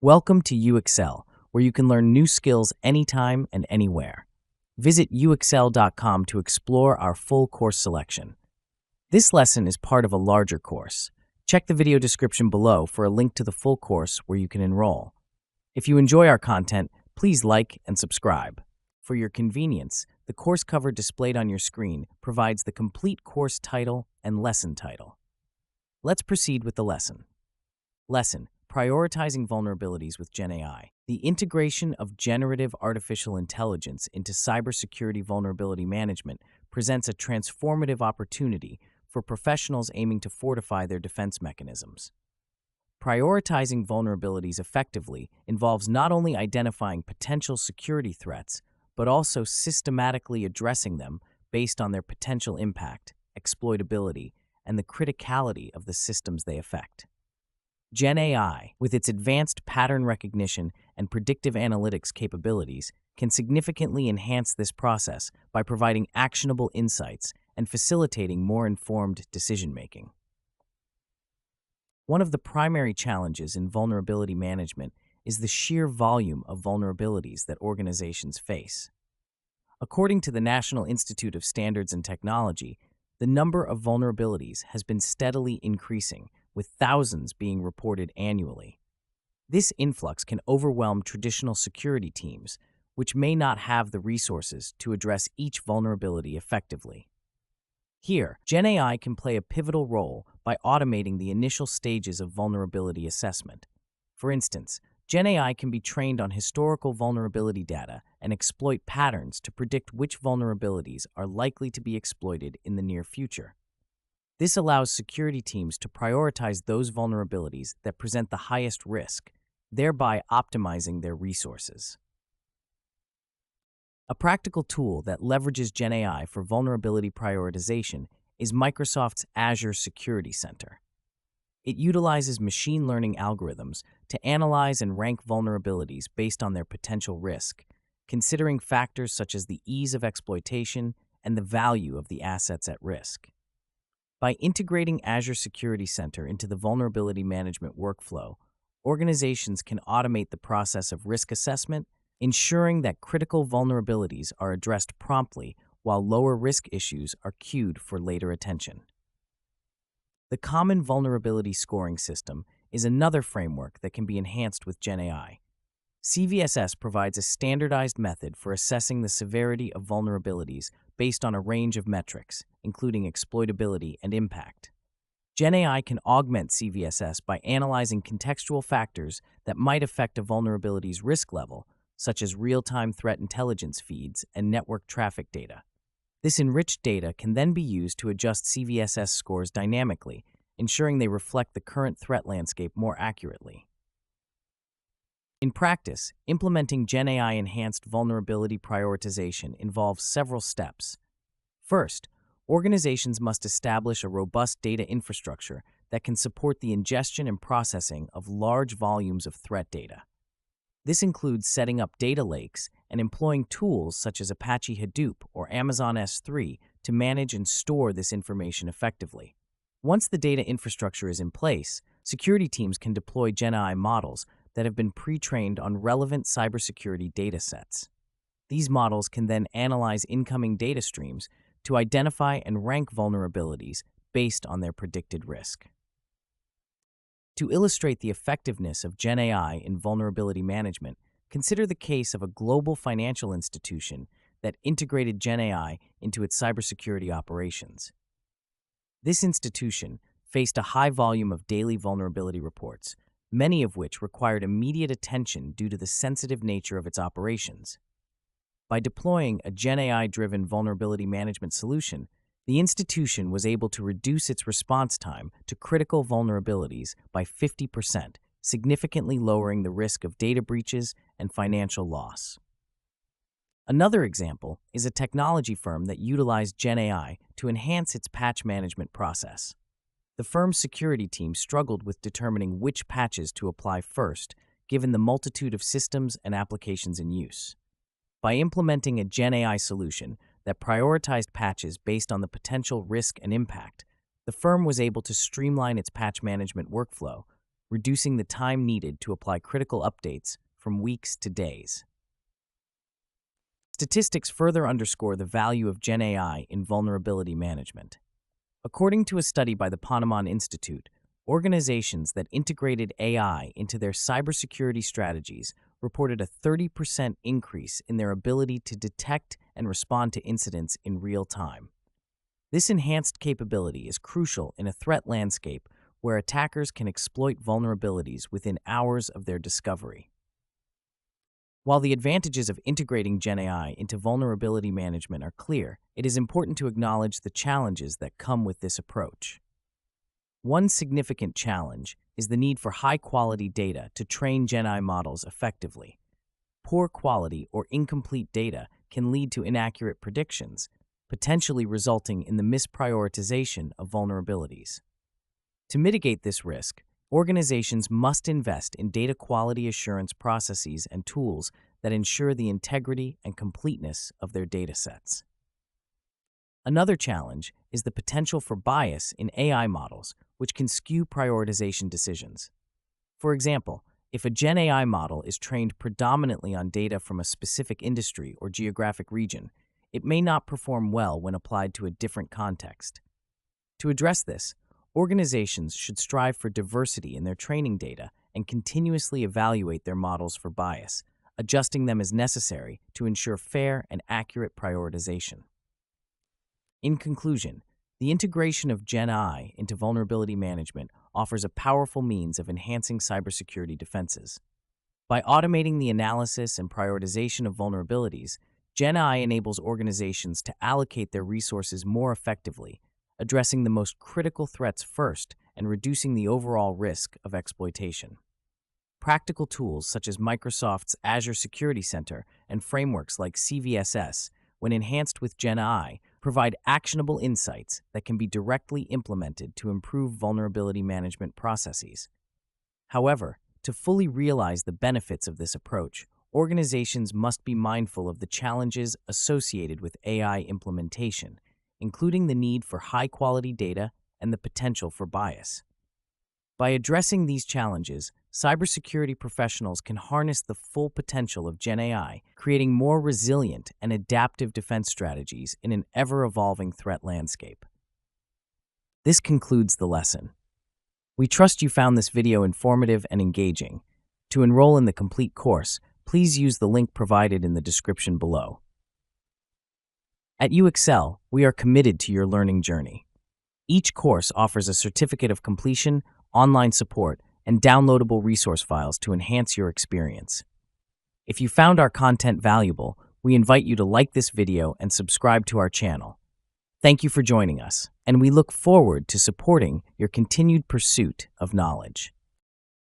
Welcome to UXL, where you can learn new skills anytime and anywhere. Visit uxl.com to explore our full course selection. This lesson is part of a larger course. Check the video description below for a link to the full course where you can enroll. If you enjoy our content, please like and subscribe. For your convenience, the course cover displayed on your screen provides the complete course title and lesson title. Let's proceed with the lesson. Lesson: Prioritizing Vulnerabilities with GenAI. The integration of generative artificial intelligence into cybersecurity vulnerability management presents a transformative opportunity for professionals aiming to fortify their defense mechanisms. Prioritizing vulnerabilities effectively involves not only identifying potential security threats, but also systematically addressing them based on their potential impact, exploitability, and the criticality of the systems they affect. GenAI, with its advanced pattern recognition and predictive analytics capabilities, can significantly enhance this process by providing actionable insights and facilitating more informed decision-making. One of the primary challenges in vulnerability management is the sheer volume of vulnerabilities that organizations face. According to the National Institute of Standards and Technology, the number of vulnerabilities has been steadily increasing, with thousands being reported annually. This influx can overwhelm traditional security teams, which may not have the resources to address each vulnerability effectively. Here, GenAI can play a pivotal role by automating the initial stages of vulnerability assessment. For instance, GenAI can be trained on historical vulnerability data and exploit patterns to predict which vulnerabilities are likely to be exploited in the near future. This allows security teams to prioritize those vulnerabilities that present the highest risk, thereby optimizing their resources. A practical tool that leverages GenAI for vulnerability prioritization is Microsoft's Azure Security Center. It utilizes machine learning algorithms to analyze and rank vulnerabilities based on their potential risk, considering factors such as the ease of exploitation and the value of the assets at risk. By integrating Azure Security Center into the vulnerability management workflow, organizations can automate the process of risk assessment, ensuring that critical vulnerabilities are addressed promptly while lower risk issues are queued for later attention. The Common Vulnerability Scoring System is another framework that can be enhanced with GenAI. CVSS provides a standardized method for assessing the severity of vulnerabilities based on a range of metrics, including exploitability and impact. GenAI can augment CVSS by analyzing contextual factors that might affect a vulnerability's risk level, such as real-time threat intelligence feeds and network traffic data. This enriched data can then be used to adjust CVSS scores dynamically, ensuring they reflect the current threat landscape more accurately. In practice, implementing GenAI-enhanced vulnerability prioritization involves several steps. First, organizations must establish a robust data infrastructure that can support the ingestion and processing of large volumes of threat data. This includes setting up data lakes and employing tools such as Apache Hadoop or Amazon S3 to manage and store this information effectively. Once the data infrastructure is in place, security teams can deploy GenAI models that have been pre-trained on relevant cybersecurity data sets. These models can then analyze incoming data streams to identify and rank vulnerabilities based on their predicted risk. To illustrate the effectiveness of GenAI in vulnerability management, consider the case of a global financial institution that integrated GenAI into its cybersecurity operations. This institution faced a high volume of daily vulnerability reports, many of which required immediate attention due to the sensitive nature of its operations. By deploying a GenAI-driven vulnerability management solution, the institution was able to reduce its response time to critical vulnerabilities by 50%, significantly lowering the risk of data breaches and financial loss. Another example is a technology firm that utilized GenAI to enhance its patch management process. The firm's security team struggled with determining which patches to apply first, given the multitude of systems and applications in use. By implementing a GenAI solution that prioritized patches based on the potential risk and impact, the firm was able to streamline its patch management workflow, reducing the time needed to apply critical updates from weeks to days. Statistics further underscore the value of GenAI in vulnerability management. According to a study by the Ponemon Institute, organizations that integrated AI into their cybersecurity strategies reported a 30% increase in their ability to detect and respond to incidents in real time. This enhanced capability is crucial in a threat landscape where attackers can exploit vulnerabilities within hours of their discovery. While the advantages of integrating GenAI into vulnerability management are clear, it is important to acknowledge the challenges that come with this approach. One significant challenge is the need for high-quality data to train GenAI models effectively. Poor quality or incomplete data can lead to inaccurate predictions, potentially resulting in the misprioritization of vulnerabilities. To mitigate this risk, organizations must invest in data quality assurance processes and tools that ensure the integrity and completeness of their datasets. Another challenge is the potential for bias in AI models, which can skew prioritization decisions. For example, if a GenAI model is trained predominantly on data from a specific industry or geographic region, it may not perform well when applied to a different context. To address this, organizations should strive for diversity in their training data and continuously evaluate their models for bias, adjusting them as necessary to ensure fair and accurate prioritization. In conclusion, the integration of GenAI into vulnerability management offers a powerful means of enhancing cybersecurity defenses. By automating the analysis and prioritization of vulnerabilities, GenAI enables organizations to allocate their resources more effectively, addressing the most critical threats first and reducing the overall risk of exploitation. Practical tools such as Microsoft's Azure Security Center and frameworks like CVSS, when enhanced with GenAI, provide actionable insights that can be directly implemented to improve vulnerability management processes. However, to fully realize the benefits of this approach, organizations must be mindful of the challenges associated with AI implementation, including the need for high-quality data and the potential for bias. By addressing these challenges, cybersecurity professionals can harness the full potential of GenAI, creating more resilient and adaptive defense strategies in an ever-evolving threat landscape. This concludes the lesson. We trust you found this video informative and engaging. To enroll in the complete course, please use the link provided in the description below. At UExcel, we are committed to your learning journey. Each course offers a certificate of completion, online support, and downloadable resource files to enhance your experience. If you found our content valuable, we invite you to like this video and subscribe to our channel. Thank you for joining us, and we look forward to supporting your continued pursuit of knowledge.